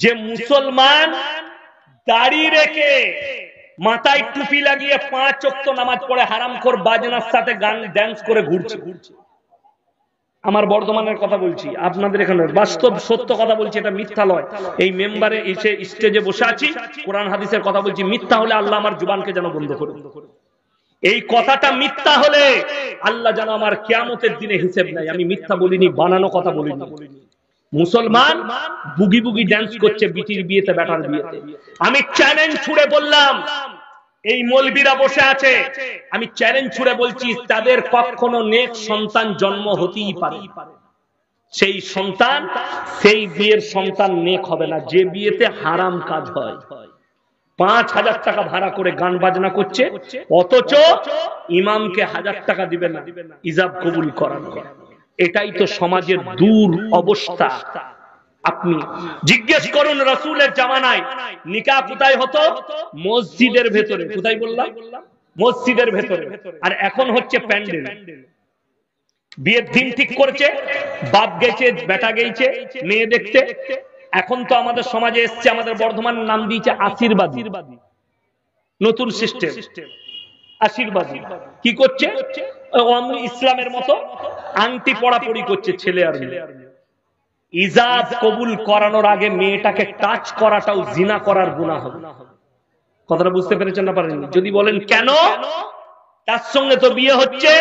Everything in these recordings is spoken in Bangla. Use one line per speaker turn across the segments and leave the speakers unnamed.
যে মুসলমান দাড়ি রেখে মাথায় টুপি লাগিয়ে 5 ওয়াক্ত নামাজ পড়ে হারামখোর বাজনার সাথে গান ড্যান্স করে ঘুরছে। আমার বর্ধমানের কথা বলছি, আপনাদের এখানে বাস্তব সত্য কথা বলছি, এটা মিথ্যা নয়। এই মেম্বারে এসে স্টেজে বসে আছি, কোরআন হাদিসের কথা বলছি। মিথ্যা হলে আল্লাহ আমার জুবানকে যেন বন্ধ করে। এই কথাটা মিথ্যা হলে আল্লাহ যেন আমার কিয়ামতের দিনে হিসেব নেয়। আমি মিথ্যা বলিনি, বানানো কথা বলিনি। মুসলমান বুগি বুগি ড্যান্স করছে বিটির বিয়েতে, বেটার বিয়েতে। আমি চ্যালেঞ্জ ছুড়ে বললাম, এই মৌলবীরা বসে আছে, আমি চ্যালেঞ্জ ছুড়ে বলছি, তাদের কখনো নেক সন্তান জন্ম হতেই পারে। সেই সন্তান, সেই বিয়ের সন্তান নেক হবে না যে বিয়েতে হারাম কাজ হয়। 5000 টাকা ভাড়া করে গান বাজনা করছে, অথচ ইমামকে 1000 টাকা দিবে না ইজাব কবুল করানো। এটাই তো সমাজের দূর অবস্থা। আপনি জিজ্ঞেস করুন, রাসূলের জামানায় নিকাহ কোথায় হতো? মসজিদের ভেতরে। কোথায় বললাম? মসজিদের ভেতরে। আর এখন হচ্ছে প্যান্ডেল। বিয়ের দিন ঠিক করেছে, বাপ গেছে, বেটা গেছে মেয়ে দেখতে। এখন তো আমাদের সমাজে এসছে, আমাদের বর্ধমান নাম দিয়েছে আশীর্বাদী, নতুন সিস্টেম। আশীর্বাদী কি করছে? ইসলামের মতো আংটি পড়াপড়ি করছে ছেলে আর মেয়ে। ইজাব কবুল করানোর আগে মেয়েটাকে টাচ করাটাও জিনা করার গুনাহ হবে। কথাটা বুঝতে পেরেছেন না পারেন? যদি বলেন কেন, তার সঙ্গে তো বিয়ে হচ্ছে।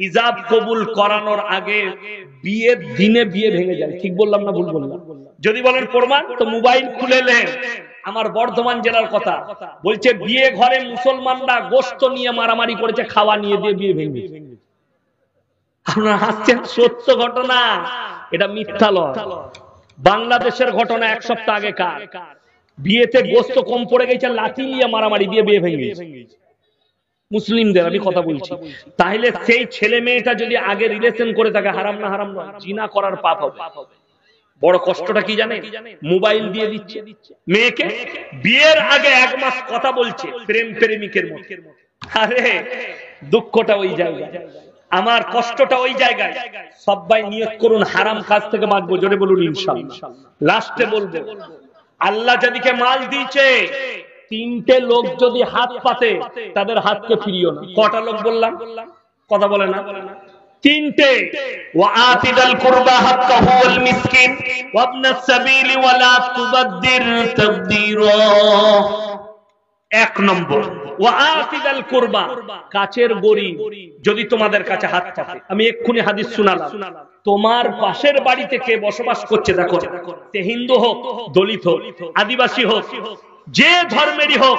ইজাব কবুল করানোর আগে বিয়ের দিনে বিয়ে ভেঙে যায়। ঠিক বললাম না ভুল বললাম? যদি বলেন প্রমাণ, তো মোবাইল খুলে নেন। আমার বর্ধমান জেলার কথা বলছে, বিয়ে ঘরে মুসলমানরা গোশত নিয়ে মারামারি করেছে, খাওয়া নিয়ে দিয়ে বিয়ে ভেঙে। আপনারা হাসছেন, সত্য ঘটনা, এটা মিথ্যা নয়। বাংলাদেশের ঘটনা, 1 সপ্তাহ আগে কার বিয়েতে গোশত কম পড়ে গেছে, লাঠি নিয়ে মারামারি দিয়ে বিয়ে ভেঙে গেছে। মুসলিমদের আমি কথা বলছি। তাহলে সেই ছেলে মেয়েটা যদি আগে রিলেশন করে থাকে, হারাম না? হারাম নয়, জিনা করার পাপ হবে। বড় কষ্টটা কি জানেন? মোবাইল দিয়ে দিচ্ছে মেয়েকে, বিয়ের আগে 1 মাস কথা বলছে প্রেম প্রেমিকের মতো। আরে দুঃখটা ওই জায়গায়, আমার কষ্টটা ওই জায়গায়। সবাই নিয়ত করুন হারাম কাজ থেকে বাঁচবো, জোরে বলুন ইনশাআল্লাহ। লাস্টে বলবো, আল্লাহ যাদেরকে মাল দিয়েছে, 3টে লোক যদি হাত পাতে, তাদের হাতকে ফিরিও না। কটা লোক বললাম? কথা বলে না? 3টে। ওয়াআতিদাল কুরবা হাক্কাহু ওয়াল মিসকিন ওয়াবনাস সাবিলি ওয়ালা তুবাদদির তাবদীরা। 1 নম্বর, ওয়াআতিদাল কুরবা, কাছের গরীব যদি তোমাদের কাছে হাত পাতে। আমি এক্ষুনি হাদিস শোনালাম, তোমার পাশের বাড়িতে কে বসবাস করছে দেখো, সে হিন্দু হোক, দলিত হোক, আদিবাসী হোক, যে ধর্মেরই হোক,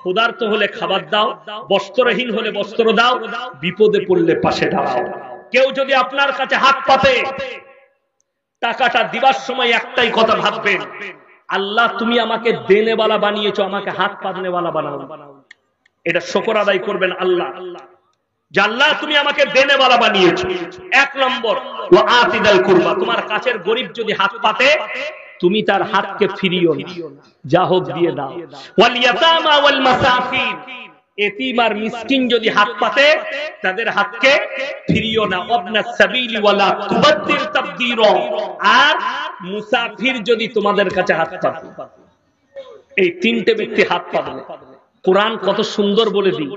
ক্ষুধার্ত হলে খাবার দাও, বস্ত্রহীন হলে বস্ত্র দাও, বিপদে পড়লে পাশে দাঁড়াও। কেউ যদি আপনার কাছে হাত পাতে, টাকাটা দিবার সময় একটাই কথা ভাববেন, আল্লাহ তুমি আমাকে দেনেওয়ালা বানিয়েছো, আমাকে হাত পাতনেওয়ালা বানাও। এটা শুকর আদায় করবেন আল্লাহ, যে আল্লাহ তুমি আমাকে দেনেওয়ালা বানিয়েছো। 1 নম্বর, ওয়াআতিদাল কুরবা, তোমার কাছের গরীব যদি হাত পাতে, তুমি তার হাতকে ফিরিও না, যা হোক দিয়ে দাও। ওয়াল ইয়াতামা ওয়াল মাসাকিন, এতিম আর মিসকিন যদি হাত পাতে, তাদের হাতকে ফিরিও না। ওয়াবনাস সাবিলি ওয়ালা তুবাদদির তাবদীরা, আর মুসাফির যদি তোমাদের কাছে হাত পাতে, এই 3টে ব্যক্তি হাত পাতবে। কোরআন কত সুন্দর বলে দি,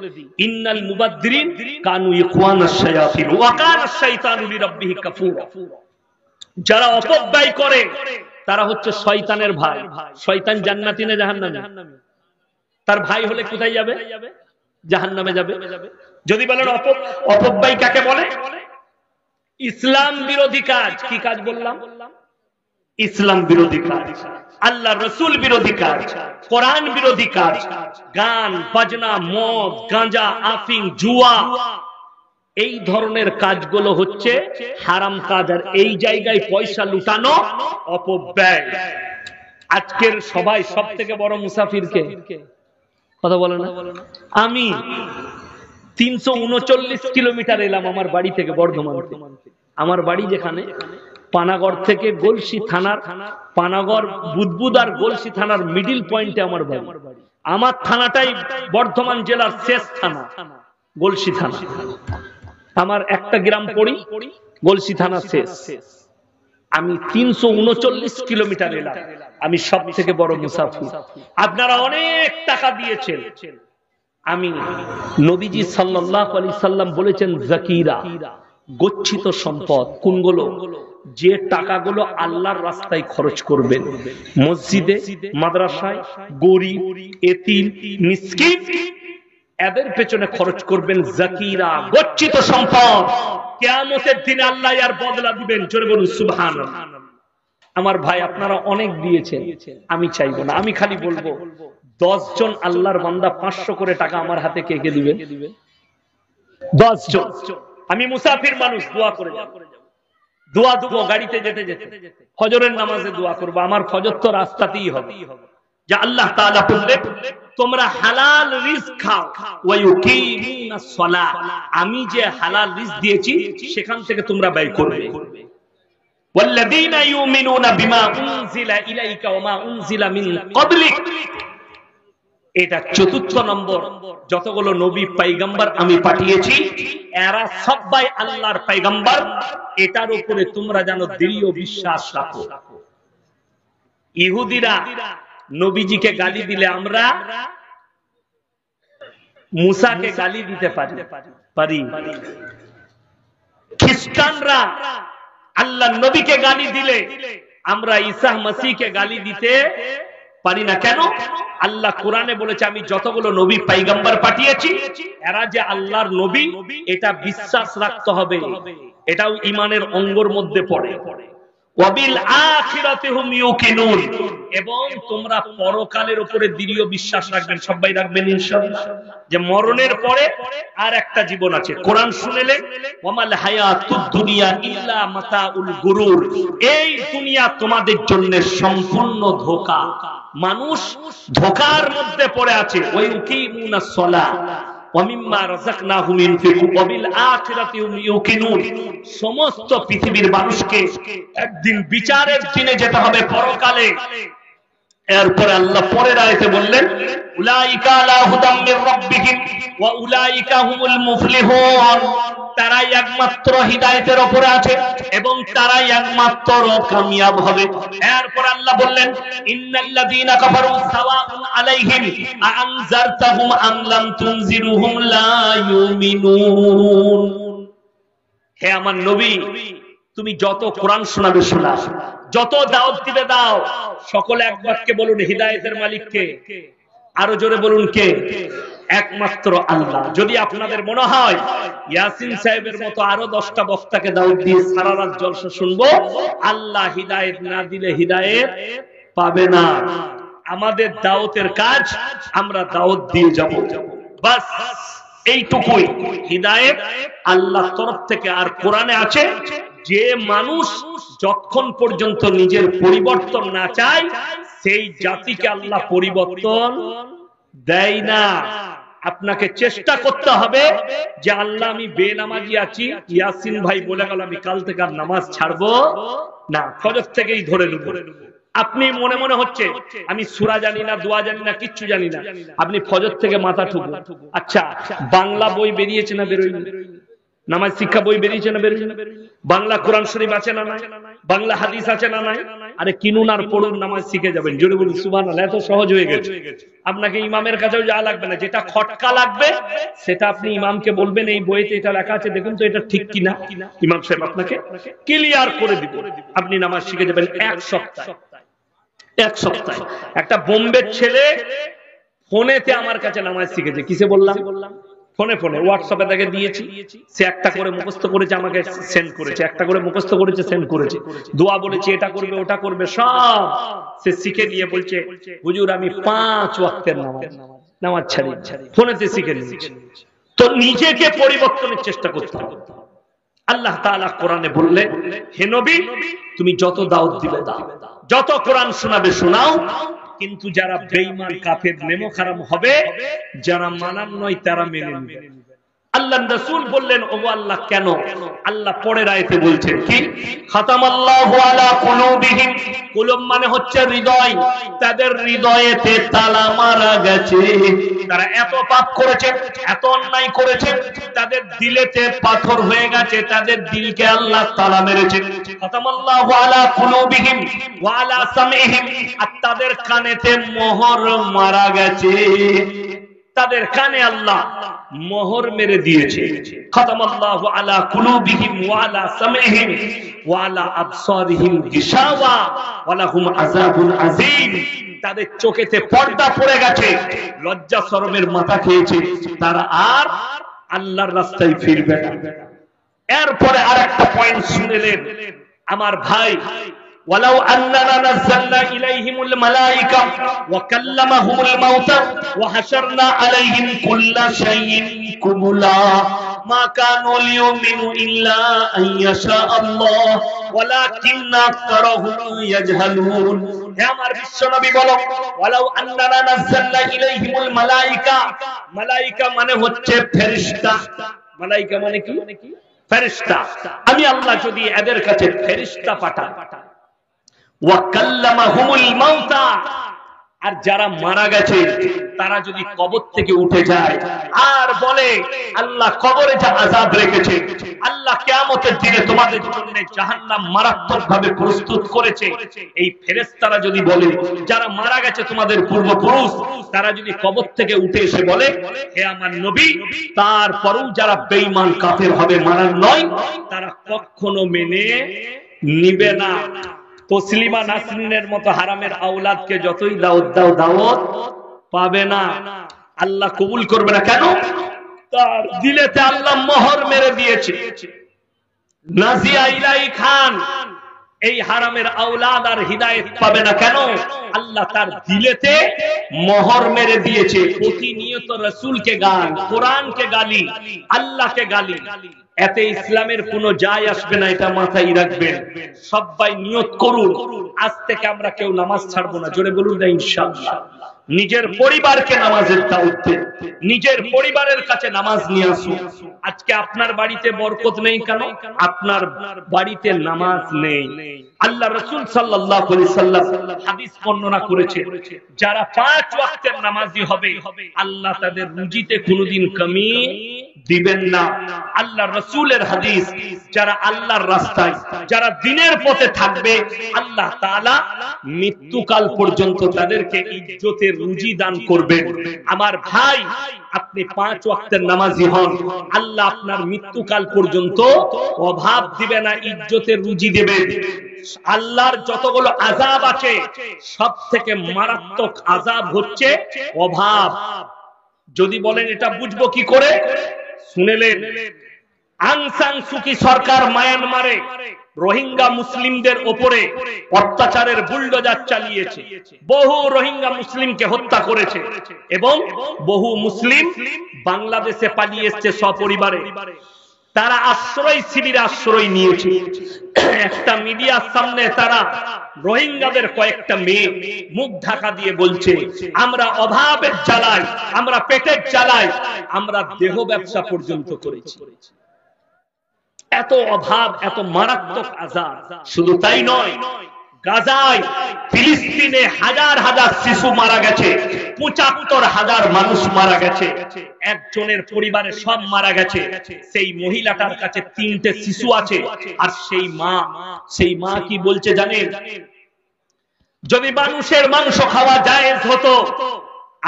ইন্নাল মুবাদদিরিন কানু ইখওয়ানাশ শায়াতিন ওয়া কানাশ শাইতানু লিরাব্বিহি কাফুরা। যারা অপব্যয় করে তারা হচ্ছে শয়তানের ভাই। শয়তান জান্নাতি না জাহান্নামী? তার ভাই হলে কোথায় যাবে? জাহান্নামে যাবে। যদি বলেন অপব্যয় কাকে বলে? ইসলাম বিরোধী কাজ। কি কাজ বললাম? ইসলাম বিরোধী কাজ, আল্লাহ রসুল বিরোধী কাজ, কোরআন বিরোধী কাজ, গান বাজনা, মদ, গাঁজা, আফিং, জুয়া, এই ধরনের কাজগুলো হচ্ছে হারাম কাজ। আর এই জায়গায় পয়সা লুটানো অপব্যয়। আজকের সবাই সব থেকে বড় মুসাফির কে? কথা বলে না? আমি 339 কিলোমিটার এলাম আমার বাড়ি থেকে, বর্ধমান। আমার বাড়ি যেখানে, পানাগড় থেকে গলসি থানার, পানাগড় বুদবুদ আর গলসি থানার মিডিল পয়েন্টে আমার বাড়ি। আমার থানাটাই বর্ধমান জেলার শেষ থানা, গলসি থানা। আমার একটা গ্রাম পড়ি, গলসি থানা শেষ। আমি 339 কিলোমিটার এলাম, আমি সব থেকে বড় মুসাফির। আপনারা অনেক টাকা দিয়েছেন, আমি নবীজি সাল্লাল্লাহু আলাইহি সাল্লাম বলেছেন যাকিরা, গচ্ছিত সম্পদ কোনগুলো? যে টাকাগুলো আল্লাহর রাস্তায় খরচ করবেন, মসজিদে, মাদ্রাসায়, গরিব, এতিম, মিসকিন এদের পেছনে খরচ করবেন। যাকিরা, গচ্ছিত সম্পদ, কিয়ামতের দিনে আল্লাহ এর বদলা দিবেন। জোরে বলুন সুবহানাল্লাহ। আমার ভাই, আপনারা অনেক দিয়েছেন, আমি চাইবো না, আমি খালি বলবো 10 জন আল্লাহর বান্দা 500 করে টাকা আমার হাতে কে কে দিবেন? 10 জন। আমি মুসাফির মানুষ, দোয়া করে যাব, দোয়া দেবো গাড়িতে যেতে যেতে, ফজরের নামাজে দোয়া করবো। আমার ফজর তো রাস্তাতেই হবে, যে আল্লাহ তাআলা বললেন তোমরা হালাল রিজক খাও ওয়া ইউকিমুনাস সালাহ, আমি যে হালাল রিজক দিয়েছি সেখান থেকে তোমরা ব্যয় করবে। ওয়াল্লাযীনা ইউমিনুনা বিমা উনজিলা ইলাইকা ওয়া মা উনজিলা মিন ক্বাবলিক, এটা 4th নম্বর। যতগুলো নবী পয়গম্বর আমি পাঠিয়েছি এরা সবাই আল্লাহর পয়গম্বর, এটার উপরে তোমরা জানো দৃঢ় বিশ্বাস রাখো। ইহুদিরা নবীজিকে গালি দিলে আমরা মুসাকে গালি দিতে পারি। খ্রিস্টানরা আল্লাহ নবীকে গালি দিলে আমরা ঈসা মসিহকে গালি দিতে পারি না। কেন? আল্লাহ কোরআনে বলেছে আমি যতগুলো নবী পয়গম্বর পাঠিয়েছি এরা যে আল্লাহর নবী এটা বিশ্বাস রাখতে হবে, এটাও ঈমানের অঙ্গের মধ্যে পড়ে। ওয়াবিল আখিরাতি হুম ইউকিনুন, এবং তোমরা পরকালের উপরে দৃঢ় বিশ্বাস রাখবেন। সবাই রাখবেন ইনশাআল্লাহ, যে মরণের পরে আর একটা জীবন আছে। কোরআন শুনেলে ওয়ামাল হায়াতুদ দুনিয়া ইল্লা মাতাউল গুরুর, এই দুনিয়া তোমাদের জন্য সম্পূর্ণ ধোঁকা। মানুষ ধোঁকার মধ্যে পড়ে আছে। ওয়া ইউকিমুনাস সালাহ ওয়া মিম্মা রাযাকনাহুম ইউনফিকুন ওয়া বিল আখিরাতি হুম ইউকিনুন। সমস্ত পৃথিবীর মানুষকে একদিন বিচারের দিনে যেতে হবে, পরকালে। এরপরে আল্লাহ পরের আয়াতে বললেন উলাইকা আলা হুদাম মির রাব্বিহিম ওয়া উলাইকা হুমুল মুফলিহুন, তারাই একমাত্র হিদায়াতের উপরে আছে এবং তারাই একমাত্র কামিয়াব হবে। এরপর আল্লাহ বললেন ইন্নাল্লাযীনা কাফারু সাওয়াউন আলাইহিম আনজারতাহুম আম লাম তুনজিরুহুম লা ইউমিনুন। হে আমার নবী, তুমি যত কোরআন শোনাবে শোনাও, যত দাওয়াত দিবে দাও, সকলে এক বাক্যে বলুন হিদায়াতের মালিক কে? আরো জোরে বলুন কে? একমাত্র আল্লাহ। যদি আপনাদের মনে হয় ইয়াসিন সাহেবের মতো আরো 10টা বক্তাকে দাওয়াত দিয়ে সারা রাত জলসা শুনবো, আল্লাহ হিদায়াত না দিলে হিদায়াত পাবে না। আমাদের দাওয়াতের কাজ, আমরা দাওয়াত দিয়ে যাব, বাস এইটুকুই। হিদায়াত আল্লাহর তরফ থেকে। আর কোরআনে আছে যে মানুষ যতক্ষণ পর্যন্ত নিজের পরিবর্তন না চায় সেই জাতিকে আল্লাহ পরিবর্তন দেয় না। আপনাকে চেষ্টা করতে হবে যে আল্লাহ আমি বেনামাজি আছি, ইয়াসিন ভাই বলে গেল আমি কাল থেকে আর নামাজ ছাড়বো না, ফজর থেকেই ধরে নেব। আপনি মনে মনে হচ্ছে আমি সূরা জানি না, দোয়া জানি না, কিচ্ছু জানি না, আপনি ফজর থেকে মাথা ঠুকুন। আচ্ছা, বাংলা বই বেরিয়েছে না বেরোয়নি? নামাজ শিক্ষা বই বেরিয়েছে না বেরোয়নি? বাংলা কোরআন শরীফ আছে না নাই? বাংলা হাদিস আছে না নাই? আরে কিনুন আর পড়ুন, নামাজ শিখে যাবেন। জোরে বলুন সুবহানাল্লাহ। এত সহজ হয়ে গেছে। আপনাকে ইমামের কাছেও যাওয়া লাগবে না, যেটা খটকা লাগবে সেটা আপনি ইমামকে বলবেন এই বইতে এটা লেখা আছে, দেখুন তো এটা ঠিক কিনা। ইমাম সাহেব আপনাকে ক্লিয়ার করে দিবে, আপনি নামাজ শিখে যাবেন। এক সপ্তাহে একটা বোম্বের ছেলে ফোনেতে আমার কাছে নামাজ শিখেছে। কিসে বললাম? ফোনে হোয়াটসঅ্যাপে তাকে দিয়েছি, সে একটা করে মুখস্থ করেছে, আমাকে সেন্ড করেছে, একটা করে মুখস্থ করেছে, সেন্ড করেছে। দোয়া বলেছে এটা করবে ওটা করবে, সব সে শিখে নিয়ে বলছে হুজুর আমি 5 ওয়াক্তের নামাজ ছাড়ি, ফোনেতে শিখে নিয়েছি। তো নিজেকে পরিবর্তনের চেষ্টা করতে হবে। আল্লাহ তাআলা কোরআনে বললেন হে নবী তুমি যত দাওয়াত দিবে দাও, যত কোরআন শোনাবে শোনাও, কিন্তু যারা বেঈমান কাফের নেমো খারাম হবে, যারা মানার নয় তারা মেনে নেবে। আল্লাহ রাসূল বললেন, ওগো আল্লাহ কেন? আল্লাহ পরের আয়াতে বলছেন কি, খাতামাল্লাহু আলা কুলুবিহিম, কুলুব মানে হচ্ছে হৃদয়, তাদের হৃদয়েতে তালা মারা গেছে। তারা এত পাপ করেছে, এত অন্যায় করেছে, তাদের দিলেতে পাথর হয়ে গেছে, তাদের দিলকে আল্লাহ তালা মেরেছে। খাতামাল্লাহু আলা কুলুবিহিম ওয়া আলা সামইহিম, আর তাদের কানেতে মোহর মারা গেছে, তাদের কানে আল্লাহ মোহর মেরে দিয়েছে। খাতামাল্লাহু আলা কুলুবিহিম ওয়া আলা সামইহিম ওয়া আলা আবসারিহিম গিশাওয়া ওয়া লাহুম আযাবুন আযীম, তাদের চোখেতে পর্দা পড়ে গেছে, লজ্জা শরমের মাথা খেয়েছে, তারা আর আল্লাহর রাস্তায় ফিরবে না। এরপরে আরেকটা পয়েন্ট শুনলেন আমার ভাই, ওয়ালাউ আন্নানা নাযালনা ইলাইহিমুল মালায়েকা ওয়া কাল্লামাহুমুল মাউতা ওয়া হাশারনা আলাইহিম কুল্লা শাইইন কুবুলা মা কানু লিউমিনু ইল্লা আন ইয়াশা আল্লাহ ওয়ালাকিন্না আকতারাহুম ইয়াজহালুন। হে আমার বিশ্বনবী বলো, ওয়ালাউ আন্নানা নাযালনা ইলাইহিমুল মালায়েকা, মালায়েকা মানে হচ্ছে ফেরেশতা। মালায়েকা মানে কি? ফেরেশতা। আমি আল্লাহ যদি এদের কাছে ফেরেশতা পাঠাই, ওয়া কাল্লামাহুমুল মাউতা, আর যারা মারা গেছে তারা যদি কবর থেকে উঠে যায় আর বলে আল্লাহ কবরে যা আযাব রেখেছে, আল্লাহ কিয়ামতের দিনে তোমাদের জন্য জাহান্নাম মারাত্মকভাবে প্রস্তুত করেছে, এই ফেরেশতারা যদি বলে, যারা মারা গেছে তোমাদের পূর্বপুরুষ, তারা যদি কবর থেকে উঠে এসে বলে, হে আমার নবী, তারপরেও যারা বেঈমান কাফের হবে, মারার নয়, তারা কখনো মেনে নিবে না। তসলিমা নাসরিনের মতো হারামের আওলাদকে যতই দাওয়াত দাও, দাওয়াত পাবে না, আল্লাহ কবুল করবে না। কেন? তার দিলেতে আল্লাহ মোহর মেরে দিয়েছে। নাজিয়া ইলাই খান এই হারামের আওলাদ আর হিদায়েত পাবে না। কেন? আল্লাহ তার দিলেতে মোহর মেরে দিয়েছে। প্রতিনিয়ত রাসূলকে গান, কোরআনকে গালি, আল্লাহকে গালি, এতে ইসলামের কোনো যায় আসবে না, এটা মাথায় রাখবেন। সবাই নিয়ত করুন, আজ থেকে আমরা কেউ নামাজ ছাড়বো না। জোরে বলুন না ইনশাআল্লাহ। নিজের পরিবারকে নামাজের দাওয়াত দেন, নিজের পরিবারের কাছে নামাজ নিয়ে আসুন। আজকে আপনার বাড়িতে বরকত নেই কেন? আপনার বাড়িতে নামাজ নেই। আল্লাহ রাসূল সাল্লাল্লাহু আলাইহি সাল্লাম হাদিস বর্ণনা করেছে, যারা 5 ওয়াক্তের নামাজি হবে আল্লাহ তাদের রুজিতে কোনোদিন কমি দিবেন না। আল্লাহ রাসূলের হাদিস, যারা আল্লাহর রাস্তায়, যারা দ্বীনের পথে থাকবে, আল্লাহ তাআলা মৃত্যুকাল পর্যন্ত তাদেরকে ইজ্জতের রুজি দান করবেন। আমার ভাই, আপনি 5 ওয়াক্তের নামাজি হন, আল্লাহ আপনার মৃত্যুকাল পর্যন্ত অভাব দিবে না, ইজ্জতের রুজি দেবেন। আল্লাহর যতগুলো আযাব আছে সব থেকে মারাত্মক আযাব হচ্ছে অভাব। যদি বলেন এটা বুঝবো কি করে, শুনেলেন, আং সান সুকি সরকার মায়ানমারে রোহিঙ্গা মুসলিমদের উপরে অত্যাচারের বুলডোজার চালিয়েছে, বহু রোহিঙ্গা মুসলিমকে হত্যা করেছে এবং বহু মুসলিম বাংলাদেশে পালিয়ে এসেছে সপরিবারে। তারা আশ্রয় শিবিরে আশ্রয় নিয়েছে। একটা মিডিয়ার সামনে তারা রোহিঙ্গাদের কয়েকটা মেয়ে মুখ ঢাকা দিয়ে বলছে, আমরা অভাবের জ্বালায়, আমরা পেটের জ্বালায়, আমরা দেহ ব্যবসা পর্যন্ত করেছি। এত অভাব, এত মারাত্মক আযাব। শুধু তাই নয়, গাজায়, ফিলিস্তিনে হাজার হাজার শিশু মারা গেছে, ৭৫,০০০ মানুষ মারা গেছে, একজনের পরিবারে সব মারা গেছে। সেই মহিলাটার কাছে 3টে শিশু আছে, আর সেই মা কি বলছে জানেন? যদি মানুষের মাংস খাওয়া জায়েজ হতো,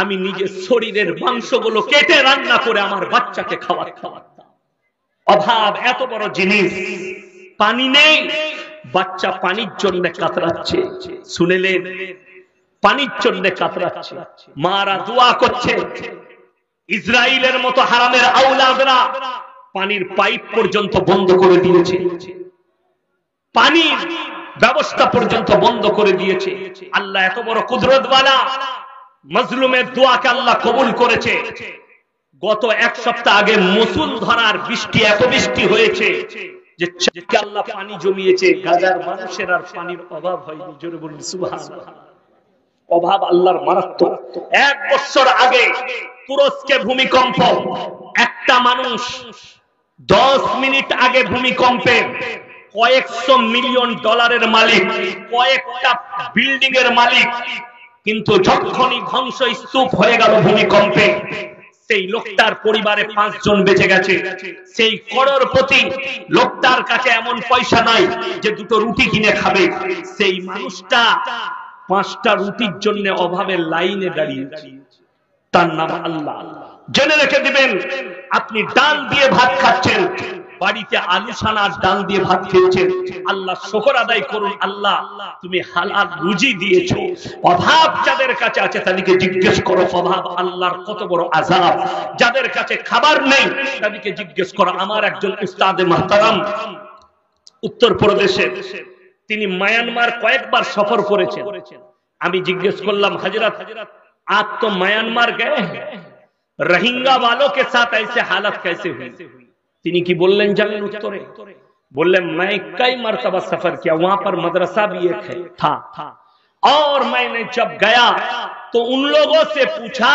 আমি নিজের শরীরের মাংসগুলো কেটে রান্না করে আমার বাচ্চাকে খাওয়াতাম। অভাব এত বড় জিনিস। পানি নেই, বাচ্চা পানির জন্য কাতরাচ্ছে। শুনেলেন, পানির জন্য কাতরাচ্ছে, মারা দোয়া করছে। ইসরায়েলের মতো হারামের আওলাদরা পানির পাইপ পর্যন্ত বন্ধ করে দিয়েছে, পানির ব্যবস্থা পর্যন্ত বন্ধ করে দিয়েছে। আল্লাহ এত বড় কুদরতওয়ালা, মাজলুমের দোয়াকে আল্লাহ কবুল করেছে। গত 1 সপ্তাহ আগে মুষলধারার বৃষ্টি, এত বৃষ্টি হয়েছে যে আল্লাহ পানি জমিয়েছে, গাজার মানুষের আর পানির অভাব হয়নি। জোরে বলুন সুবহানাল্লাহ। অভাব আল্লাহর মারাত্মক। 1 বছর আগে তুরস্কে ভূমিকম্প, 1 একটা মানুষ 10 মিনিট আগে ভূমিকম্পে কয়েকশো মিলিয়ন ডলারের মালিক, কয়েকটা বিল্ডিং এর মালিক, কিন্তু যখনই ধ্বংস স্তূপ হয়ে গেল ভূমিকম্পে, সেই লোকটার পরিবারে 5 জন বেঁচে গেছে। সেই করোড়পতি লোকটার কাছে এমন পয়সা নাই যে 2টো রুটি কিনে খাবে। সেই মানুষটা 5টা রুটির জন্য অভাবের লাইনে দাঁড়িয়েছে। তার নাম আল্লাহ। জেনে রেখে দিবেন, আপনি ডাল দিয়ে ভাত খাচ্ছেন, বাড়িতে আলু সানার ডাল দিয়ে ভাত খেয়েছেন, আল্লাহ শুকর আদায় করুন, আল্লাহ তুমি হালাল রুজি দিয়েছো। অভাব যাদের কাছে আছে তাদেরকে জিজ্ঞেস করো অভাব আল্লাহর কত বড় আযাব। যাদের কাছে খাবার নেই তাদেরকে জিজ্ঞেস করো। আমার একজন উস্তাদে মাহতারাম উত্তরপ্রদেশের, তিনি म्यांमार কয়েকবার সফর করেছেন। আমি জিজ্ঞেস করলাম, হযরত आप तो म्यांमार गए हैं, रोहिंग्या वालों के साथ ऐसे हालत कैसे हुई? তিনি কি বললেন জানেন উত্তরে? বললেন, मैं कई मरतबा सफर किया, वहां पर मदरसा भी एक है था, और मैंने जब गया तो उन लोगों से पूछा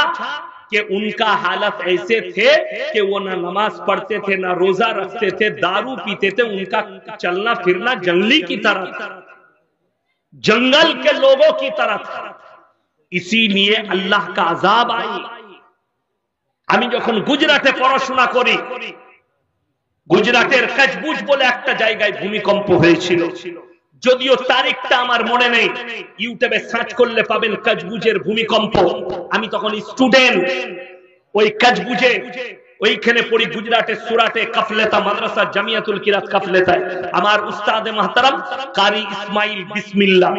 कि उनका हालत ऐसे थे कि वो ना नमाज पढ़ते थे, ना रोजा रखते थे, दारू पीते थे, उनका चलना फिरना जंगली की तरह था, जंगल के लोगों की तरह था। इसीलिए अल्लाह का अजाब आई। আমি যখন গুজরাটে পড়াশোনা করি, গুজরাটের কচবুজ বলে একটা জায়গায় ভূমিকম্প হয়েছিল। যদিও তারিখটা আমার মনে নেই, ইউটিউবে সার্চ করলে পাবেন কচবুজের ভূমিকম্প। আমি তখন স্টুডেন্ট, ওই কচবুজে ওইখানে পড়ি, গুজরাটের সুরাটে কাফলেতা মাদ্রাসা জামিয়াতুল কিরাত কাফলেতায় আমার উস্তাদে মাহতারাম কারি ইসমাইল বিসমিল্লাহ,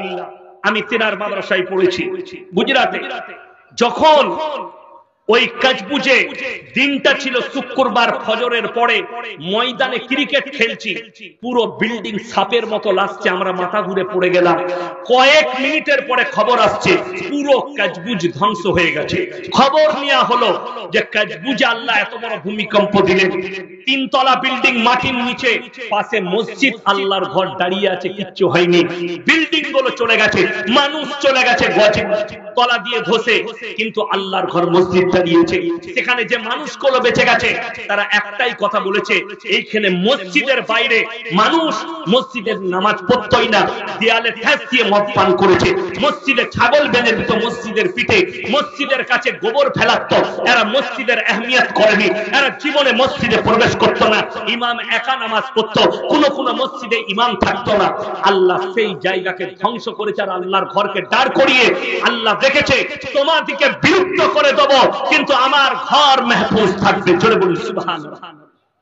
আমি তিনার মাদ্রাসায় পড়েছি গুজরাটে। যখন ওই কচবুজে দিনটা ছিল শুক্রবার, ফজরের পরে ময়দানে ক্রিকেট খেলছি, পুরো বিল্ডিং সাপের মতো লাগছে, আমরা মাথা ঘুরে পড়ে গেলাম। কয়েক মিনিটের পরে খবর আসছে পুরো কচবুজ ধ্বংস হয়ে গেছে। খবর নেওয়া হলো যে কচবুজে আল্লাহ এত বড় ভূমিকম্প দিলেন, 3 তলা বিল্ডিং মাটির নিচে, পাশে মসজিদ আল্লাহর ঘর দাঁড়িয়ে আছে, কিচ্ছু হয়নি। বিল্ডিং গুলো চলে গেছে, মানুষ চলে গেছে গজে তলা দিয়ে ধসে, কিন্তু আল্লাহর ঘর মসজিদ দাঁড়িয়েছে। সেখানে যে মানুষগুলো বেঁচে গেছে তারা একটাই কথা বলেছে, এইখানে মসজিদের বাইরে মানুষ মসজিদের নামাজ পড়তই না, দেয়ালে ঠেস দিয়ে মদ পান করেছে, মসজিদে ছাগল বেঁধে দিত মসজিদের পিঠে, মসজিদের কাছে গোবর ফেলাতো, এরা মসজিদের আহমিয়ত করেনি, এরা জীবনে মসজিদে প্রবেশ করতো না, ইমাম একা নামাজ পড়তো, কোন মসজিদে ইমাম থাকতো না। আল্লাহ সেই জায়গাকে ধ্বংস করেছে, আর আল্লাহর ঘরকে দাঁড় করিয়ে আল্লাহ দেখেছে তোমাদেরকে বিরুদ্ধ করে দেব, কিন্তু আমার ঘর মাহফুজ থাকবে। জোরে বলুন সুবহানাল্লাহ।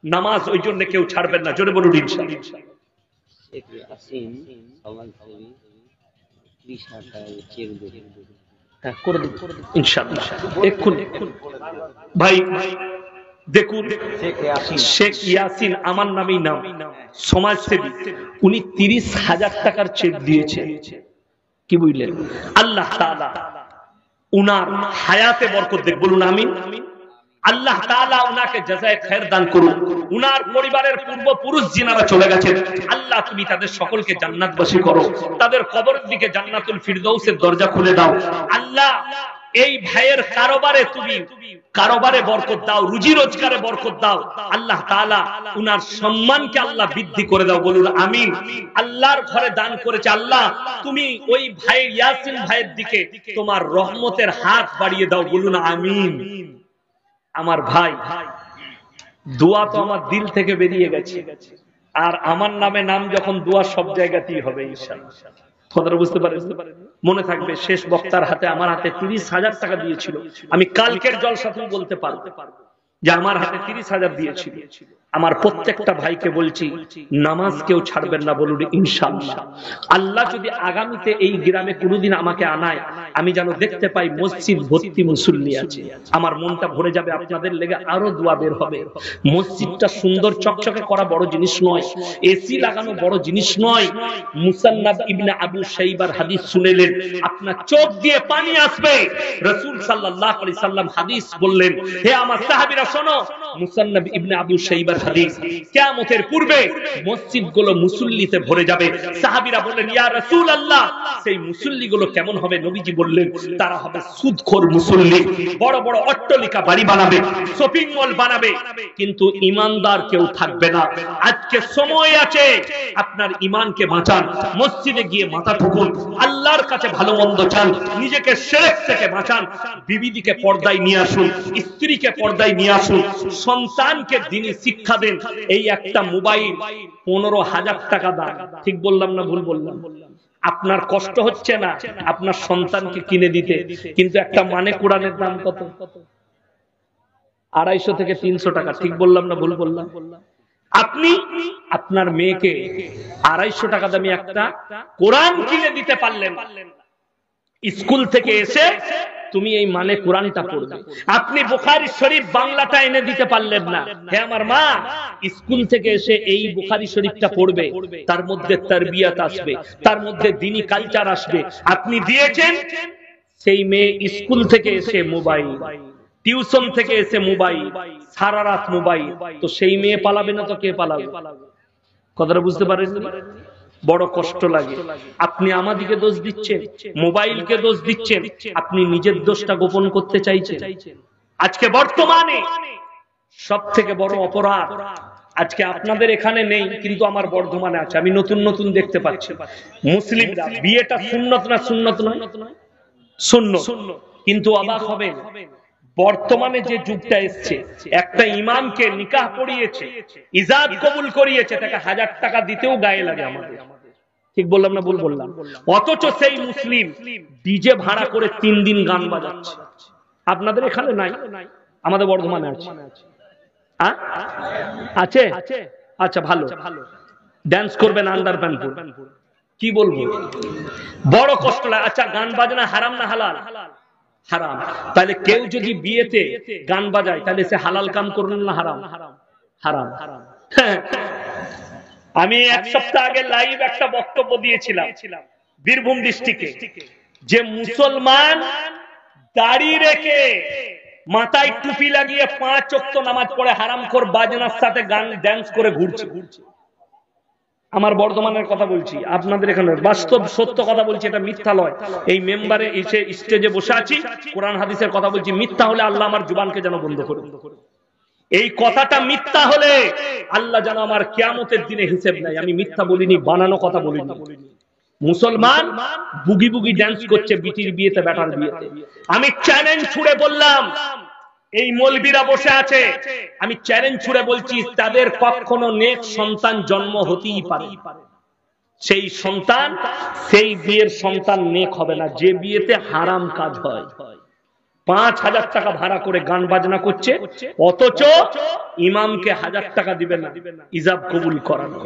নামাজ ওই জন্য কেউ ছাড়বেন না, জোরে বলুন ইনশাআল্লাহ। ইনশাআল্লাহ এক্ষুনি ভাই দেখুন, শেখ ইয়াসিন আমার নামেই নাম, সমাজসেবী, উনি 30,000 টাকার চেক দিয়েছে। কি বুঝলেন? আল্লাহ তাআলা উনার হায়াতে বরকত দেখ, বলুন আমিন। আল্লাহ তাআলা উনাকে জাযায়ে খায়ের দান করুন। উনার পরিবারের পূর্বপুরুষ যিনারা চলে গেছেন, আল্লাহ তুমি তাদের সকলকে জান্নাতবাসী করো, তাদের কবরের দিকে জান্নাতুল ফিরদৌসের দরজা খুলে দাও। আল্লাহ এই ভাইয়ের কারোবারে বরকত দাও, রুজি রোজগারে বরকত দাও। আল্লাহ তাআলা উনার সম্মানকে আল্লাহ বৃদ্ধি করে দাও, বলুন আমিন। আল্লাহর ঘরে দান করেছে, আল্লাহ তুমি ওই ভাই ইয়াসিন ভাইয়ের দিকে তোমার রহমতের হাত বাড়িয়ে দাও, বলুন আমিন। আমার ভাই, দোয়া তো আমার দিল থেকে বেরিয়ে গেছে, আর আমার নামে নাম যখন দোয়া সব জায়গাতেই হবে ইনশাআল্লাহ। কথাটা বুঝতে পারেন? মনে থাকবে, শেষ বক্তার হাতে আমার হাতে 30,000 টাকা দিয়েছিল। আমি কালকের জলসাতেও বলতে পারবো যে আমার হাতে 30,000 দিয়েছিল। আমার প্রত্যেকটা ভাইকে বলছি, নামাজ কেউ ছাড়বেন না, বলুন ইনশাআল্লাহ। আল্লাহ যদি আগামীতে এই গ্রামে কোনোদিন আমাকে আনায়, আমি যেন দেখতে পাই মসজিদ ভর্তি মুসল্লি আছে, আমার মনটা ভরে যাবে। আপনাদের লেগে আরো দোয়া বের হবে। মসজিদটা সুন্দর চকচকে করা বড় জিনিস নয়, এসি লাগানো বড় জিনিস নয়। মুসান্নাফ ইবনে আবু শাইবার হাদিস শুনেলেন, আপনার চোখ দিয়ে পানি আসবে। রাসূল সাল্লাল্লাহু আলাইহি সাল্লাম হাদিস বললেন, হে আমার সাহাবীরা শোনো, মুসান্নাফ ইবনে আবু শাইবার হাদিস, কিয়ামতের পূর্বে মসজিদগুলো মুসল্লিতে ভরে যাবে। সাহাবীরা বললেন, ইয়া রাসূলুল্লাহ, সেই মুসল্লিগুলো কেমন হবে? নবীজি বললেন, তারা হবে সুদখোর মুসল্লি, বড় বড় অট্টালিকা বাড়ি বানাবে, শপিং মল বানাবে, কিন্তু ঈমানদার কেউ থাকবে না। আজকে সময় আছে, আপনার ঈমানকে বাঁচান, মসজিদে গিয়ে মাথা ঠুকুন, আল্লাহর কাছে ভালো মন্দ চান, নিজেকে শিরক থেকে বাঁচান, বিবিদিকে পর্দায় নিয়ে আসুন, স্ত্রীকে পর্দায় নিয়ে আসুন, সন্তানকে দ্বীনি শিক্ষা দেন। এই একটা মোবাইল 15,000 টাকা দাম, ঠিক বললাম না ভুল বললাম? আপনার কষ্ট হচ্ছে না আপনার সন্তানকে কিনে দিতে, কিন্তু একটা মানে কোরআনের দাম কত? 250 থেকে 300 টাকা, ঠিক বললাম না ভুল বললাম? আপনি আপনার মেয়েকে 250 টাকা দামি একটা কোরআন কিনে দিতে পারলেন, স্কুল থেকে এসে তুমি এই মানে কোরআনটা পড়বে। আপনি বুখারী শরীফ বাংলাটা এনে দিতে পারলেন না, হে আমার মা, স্কুল থেকে এসে এই বুখারী শরীফটা পড়বে, তার মধ্যে তারবিয়াত আসবে, তার মধ্যে দ্বীনি কালচার আসবে। আপনি দিয়েছেন, সেই মেয়ে স্কুল থেকে এসে মোবাইল, টিউশন থেকে এসে মোবাইল, সারা রাত মোবাইল, তো সেই মেয়ে পালাবে না তো কে পালাবে? কথাটা বুঝতে পারেন? বড় কষ্ট লাগে। আপনি আমাদিকে দোষ দিচ্ছেন, মোবাইলকে দোষ দিচ্ছেন, আপনি নিজের দোষটা গোপন করতে চাইছেন। আজকে বর্তমানে সব থেকে বড় অপরাধ, আজকে আপনাদের এখানে নেই কিন্তু আমার বর্ধমানে আছে, আমি নতুন নতুন দেখতে পাচ্ছি, মুসলিমরা বিয়েটা সুন্নত না সুন্নত নয়? সুন্নত। কিন্তু অবাক হবেন, বর্তমানে যে যুগটা এসছে, একটা ইমামকে নিকাহ পড়িয়েছে, ইজাদ কবুল করিয়েছে, তাকে 1000 টাকা দিতেও গায়ে লাগে আমাদের, ঠিক বললাম না ভুল বললাম? অথচ সেই মুসলিম ডিজে ভাড়া করে 3 দিন গান বাজাচ্ছে। আপনাদের এখানে নাই, আমাদের বর্ধমানে আছে। আছে? আচ্ছা, ভালো, ডান্স করবেন আন্ডার প্যান্ট, কি বলবো, বড় কষ্ট লাগে। আচ্ছা, গান বাজনা হারাম না হালাল? হারাম। তাহলে কেউ যদি বিয়েতে গান বাজায়, তাহলে সে হালাল কাম করলেন না হারাম? হারাম। আমি 1 সপ্তাহ আগে লাইভ একটা বক্তব্য দিয়েছিলাম বীরভূম ডিস্ট্রিক্টে, যে মুসলমান দাড়ি রেখে মাথায় টুপি লাগিয়ে 5 ওয়াক্ত নামাজ পড়ে হারামখোর বাজনার সাথে গান ড্যান্স করে ঘুরছে। আমার বর্ধমানের কথা বলছি, আপনাদের এখানে বাস্তব সত্য কথা বলছি, এটা মিথ্যা নয়। এই মেম্বারে এসে স্টেজে বসে আছি, কোরআন হাদিসের কথা বলছি। মিথ্যা হলে আল্লাহ আমার জুবানকে যেন বন্ধ করে। এই কথাটা মিথ্যা হলে আল্লাহ যেন আমার কিয়ামতের দিনে হিসেব নাই। আমি মিথ্যা বলিনি, বানানো কথা বলিনি। মুসলমান বুগি বুগি ড্যান্স করছে বিটির বিয়েতে, বেটার বিয়েতে। আমি চ্যালেঞ্জ ছুড়ে বললাম, এই মৌলবীরা বসে আছে, আমি চ্যালেঞ্জ ছুড়ে বলছি, তাদের কখনো নেক সন্তান জন্ম হতেই পারে, সেই সন্তান, সেই বিয়ের সন্তান নেক হবে না যে বিয়েতে হারাম কাজ হয়। 5000 টাকা ভাড়া করে গান বাজনা করছে, অথচ ইমামকে 1000 টাকা দিবে না ইজাব কবুল করানো।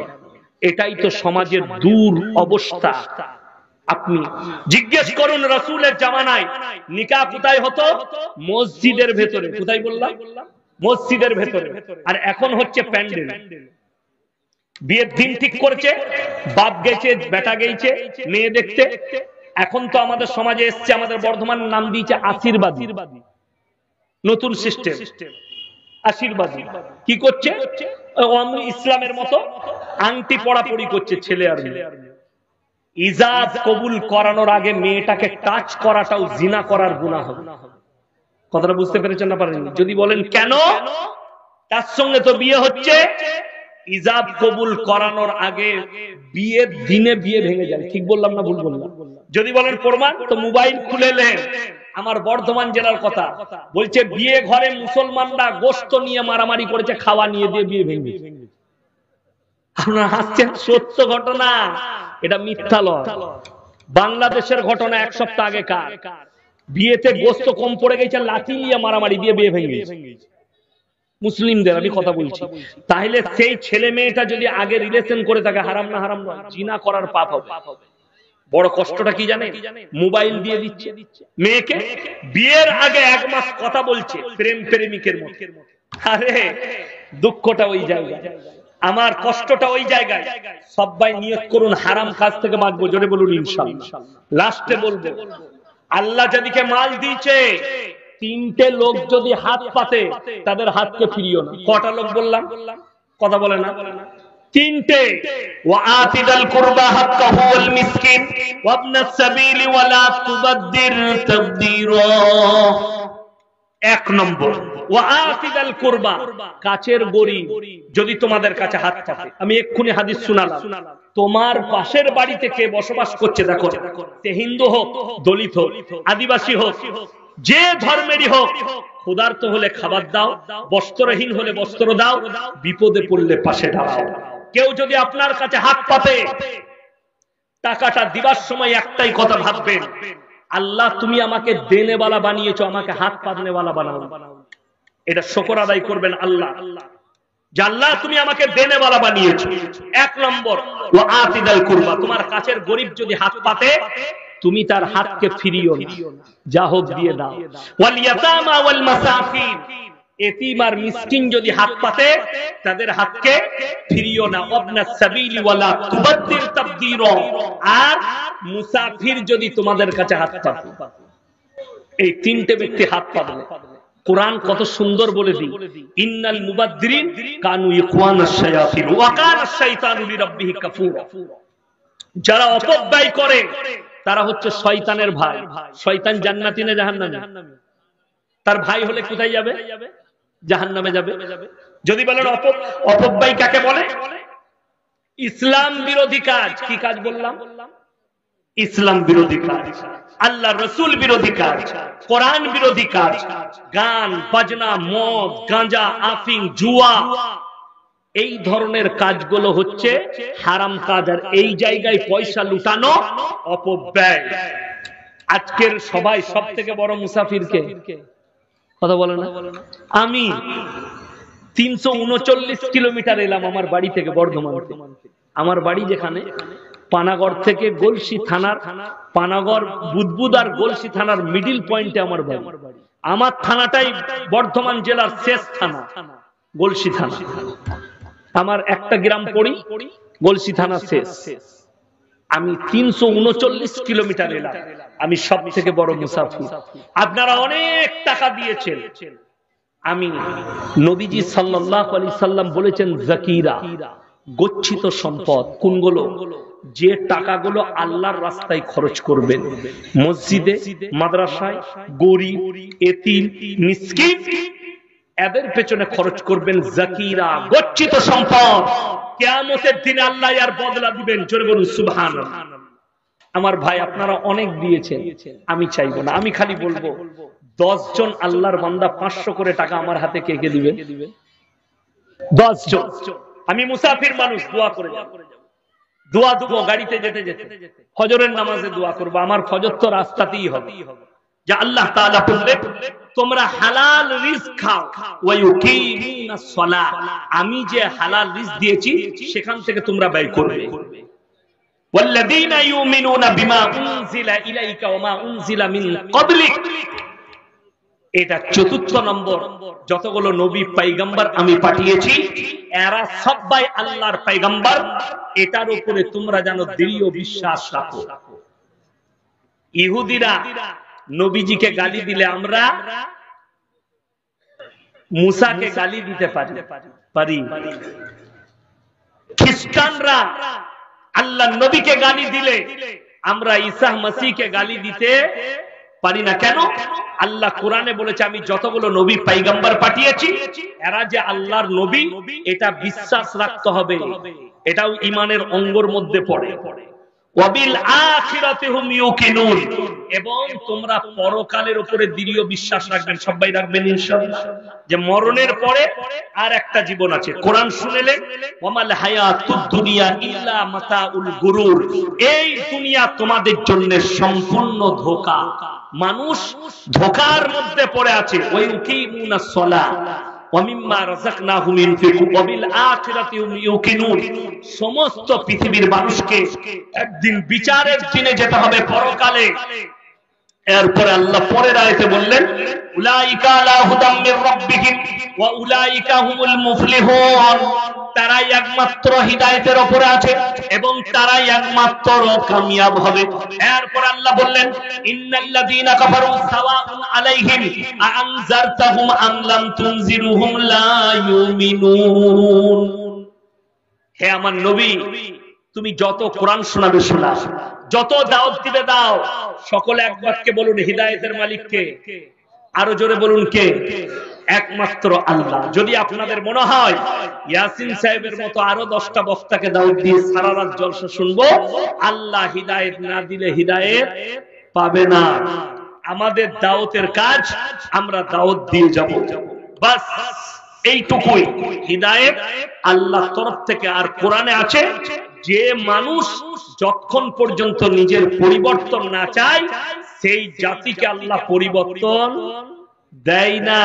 এটাই তো সমাজের দূর অবস্থা। আপনি জিজ্ঞেস করুন, রাসূলের জামানায় নিকাহ কোথায় হতো? মসজিদের ভেতরে। কোথায় বললাম? মসজিদের ভেতরে। আর এখন হচ্ছে প্যান্ডেল। বিয়ের দিন ঠিক করেছে, বাপ গেছে, বেটা গেছে মেয়ে দেখতে। এখন তো আমাদের সমাজে এসছে, আমাদের বর্ধমান নাম দিয়েছে আশীর্বাদী, নতুন সিস্টেম। আশীর্বাদী কি করছে? ইসলামের মতো আংটি পড়াপড়ি করছে ছেলে আর মেয়ে। ইজাব কবুল করানোর আগে মেয়েটাকে টাচ করাটাও জিনা করার গুনাহ হবে। কথাটা বুঝতে পেরেছেন না পারেন? যদি বলেন কেন, তার সঙ্গে তো বিয়ে হচ্ছে। ইজাব কবুল করানোর আগে বিয়ের দিনে বিয়ে ভেঙে যায়, ঠিক বললাম না ভুল বললাম? যদি বলেন প্রমাণ, তো মোবাইল খুলে নেন। আমার বর্ধমান জেলার কথা বলছে, বিয়ে ঘরে মুসলমানরা গোশত নিয়ে মারামারি করেছে, খাওয়া নিয়ে দিয়ে বিয়ে ভেঙে। আপনারা হাসছেন, সত্য ঘটনা, এটা মিথ্যা নয়। বাংলাদেশের ঘটনা 1 সপ্তাহ আগে কার বিয়েতে গোশত কম পড়ে গেছে, লাঠি নিয়ে মারামারি দিয়ে বিয়ে ভেঙে গেছে মুসলিমদের, আমি কথা বলছি। তাহলে সেই ছেলে মেয়েটা যদি আগে রিলেশন করে থাকে, হারাম না হারাম নয়? জিনা করার পাপ হবে। বড় কষ্টটা কি জানেন? মোবাইল দিয়ে দিচ্ছে মেয়েকে, বিয়ের আগে 1 মাস কথা বলছে প্রেম প্রেমিকের মতো। আরে দুঃখটা ওই জায়গায়, আমার কষ্টটা ওই জায়গায়। সবাই নিয়ত করুন হারাম কাজ থেকে বাঁচবো, জোরে বলুন ইনশাআল্লাহ। লাস্টে বলবো, আল্লাহ যাদেরকে মাল দিয়েছে, 3টে লোক যদি হাত পাতে, তাদের হাতকে ফিরিও না। কটা লোক বললাম? কথা বলে না? তিনটে, ওয়াআতিদাল কুরবা হাক্কাহু ওয়াল মিসকিন ওয়াবনাস সাবিলি ওয়ালা তুবাদদির তাবদীরা। এক নম্বর, ওয়াআতিদাল কুরবা, কাছের গরীব যদি তোমাদের কাছে হাত পাতে। আমি এক্ষুনি হাদিস শোনালাম, তোমার পাশের বাড়িতে কে বসবাস করছে দেখো, সে হিন্দু হোক, দলিত হোক, আদিবাসী হোক, যে ধর্মেরই হোক, ক্ষুধার্ত হলে খাবার দাও, বস্ত্রহীন হলে বস্ত্র দাও, বিপদে পড়লে পাশে দাঁড়াও। কেউ যদি আপনার কাছে হাত পাতে, টাকাটা দিবার সময় একটাই কথা ভাববেন, আল্লাহ তুমি আমাকে দেনেওয়ালা বানিয়েছো, আমাকে হাত পাতনেওয়ালা বানাও। এটা শুকর আদায় করবেন আল্লাহ, যে আল্লাহ তুমি আমাকে দেনেওয়ালা বানিয়েছো। এক নম্বর, ওয়াআতিদাল কুরবা, তোমার কাছের গরীব যদি হাত পাতে, তুমি তার হাতকে ফিরিও না, যা হোক দিয়ে দাও। ওয়াল ইয়াতামা ওয়াল মাসাকিন, এতিম আর মিসকিন যদি হাত পাতে, তাদের হাতকে ফিরিও না। ওয়াবনাস সাবিলি ওয়ালা তুবাদদির তাবদীরা, আর মুসাফির যদি তোমাদের কাছে হাত পাতে, এই তিনটে ব্যক্তি হাত পাতলে, কোরআন কত সুন্দর বলে দি, ইন্নাল মুবাদদিরিন কানু ইখওয়ানাশ শায়াতিন ওয়া কানাশ শাইতানু লিরাব্বিহি কাফুরা। যারা অপব্যয় করে তারা হচ্ছে শয়তানের ভাই। শয়তান জান্নাতি না জাহান্নামী? তার ভাই হলে কোথায় যাবে? জাহান্নামে যাবে। যদি বলেন অপব্যয় কাকে বলে? ইসলাম বিরোধী কাজ। কি কাজ বললাম? ইসলাম বিরোধী কাজ, আল্লাহ রসুল বিরোধী কাজ, কোরআন বিরোধী কাজ, গান বাজনা, মদ, গাঁজা, আফিং, জুয়া, এই ধরনের কাজগুলো হচ্ছে হারাম কাজ। আর এই জায়গায় পয়সা লুটানো অপব্যয়। আজকের সবাই সব থেকে বড় মুসাফিরকে কথা বলে না? আমি 339 কিলোমিটার এলাম আমার বাড়ি থেকে, বর্ধমান। আমার বাড়ি যেখানে, পানাগড় থেকে গলসি থানার, পানাগড় বুদবুদ আর গলসি থানার মিডিল পয়েন্টে আমার বাড়ি। আমার থানাটাই বর্ধমান জেলার শেষ থানা, গলসি থানা। আমার একটা গ্রাম পড়ি, গলসি থানা শেষ। আমি 339 কিলোমিটার এলাম, আমি সব থেকে বড় মুসাফির। আপনারা অনেক টাকা দিয়েছেন। আমি, নবীজি সাল্লাল্লাহু আলাইহি সাল্লাম বলেছেন, যাকিরা, গচ্ছিত সম্পদ কোনগুলো? যে টাকাগুলো আল্লাহর রাস্তায় খরচ করবেন, মসজিদে, মাদ্রাসায়, গরিব, এতিম, মিসকিন, এদের পেছনে খরচ করবেন। যাকিরা, গচ্ছিত সম্পদ, কিয়ামতের দিনে আল্লাহ এর বদলা দিবেন। জোরে বলুন সুবহানাল্লাহ। আমার ভাই, আপনারা অনেক দিয়েছেন, আমি চাইবো না। আমি খালি বলবো, 10 জন আল্লাহর বান্দা 500 করে টাকা আমার হাতে কে কে দিবেন? 10 জন। আমি মুসাফির মানুষ, দোয়া করে যাব, দোয়া দেবো গাড়িতে যেতে যেতে, ফজরের নামাজে দোয়া করবো। আমার ফজর তো রাস্তাতেই হবে। যে আল্লাহ তাআলা বললেন, তোমরা হালাল রিজক খাও, ওয়া ইউকিমুনাস সালাহ, আমি যে হালাল রিজক দিয়েছি সেখান থেকে তোমরা ব্যয় করবে। ওয়াল্লাযীনা ইউমিনুনা বিমা উনজিলা ইলাইকা ওয়া মা উনজিলা মিন ক্বাবলিক, এটা 4র্থ নম্বর। যতগুলো নবী পয়গম্বর আমি পাঠিয়েছি, এরা সবাই আল্লাহর পয়গম্বর, এটার উপরে তোমরা যেন দৃঢ় বিশ্বাস রাখো। ইহুদিরা নবীজিকে গালি দিলে আমরা মুসাকে গালি দিতে পারি। খ্রিস্টানরা আল্লাহ নবীকে গালি দিলে আমরা ঈসা মসিহকে গালি দিতে পারি না। কেন? আল্লাহ কোরআনে বলেছে, আমি যতগুলো নবী পয়গম্বর পাঠিয়েছি, এরা যে আল্লাহর নবী, এটা বিশ্বাস রাখতে হবে। এটাও ঈমানের অঙ্গের মধ্যে পড়ে। ওয়াবিল আখিরাতি হুম ইউকিনুন, এবং তোমরা পরকালের উপরে দৃঢ় বিশ্বাস রাখবেন। সবাই রাখবেন ইনশাআল্লাহ, যে মরণের পরে আর একটা জীবন আছে। কোরআন শুনলেন, ওয়ামাল হায়াতুদ দুনিয়া ইল্লা মাতাউল গুরুর, এই দুনিয়া তোমাদের জন্য সম্পূর্ণ ধোঁকা। মানুষ ধোঁকার মধ্যে পড়ে আছে। ওয়া ইউকিমুনাস সালাহ ওয়া মিম্মা রাযাকনাহুম ইউনফিকুন ওয়া বিল আখিরাতি হুম ইউকিনুন। সমস্ত পৃথিবীর মানুষকে একদিন বিচারের দিনে যেতে হবে, পরকালে। এরপরে আল্লাহ পরের আয়াতে বললেন, উলাইকা আলা হুদাম মির রাব্বিহিম ওয়া উলাইকা হুমুল মুফলিহুন, তারাই একমাত্র হিদায়াতের উপরে আছে এবং তারাই একমাত্র কামিয়াব হবে। এরপর আল্লাহ বললেন, ইন্নাল্লাযীনা কাফারু সাওয়াউন আলাইহিম আনজারতাহুম আম লাম তুনজিরুহুম লা ইউমিনুন। হে আমার নবী, তুমি যত কোরআন শোনাবে শোনা, যত দাওয়াত দিবে দাও, সকলে এক বাক্যে বলুন হিদায়েতের মালিক কে? আরো জোরে বলুন কে? একমাত্র আল্লাহ। যদি আপনাদের মনে হয় ইয়াসিন সাহেবের মতো আরো 10টা বক্তাকে দাওয়াত দিয়ে সারা রাত জলসা শুনবো, আল্লাহ হিদায়েত না দিলে হিদায়েত পাবে না। আমাদের দাওয়াতের কাজ, আমরা দাওয়াত দিয়ে যাব, বাস এইটুকুই। হিদায়েত আল্লাহর তরফ থেকে। আর কোরআনে আছে, যে মানুষ যতক্ষণ পর্যন্ত নিজের পরিবর্তন না চায়, সেই জাতিকে আল্লাহ পরিবর্তন দেয় না।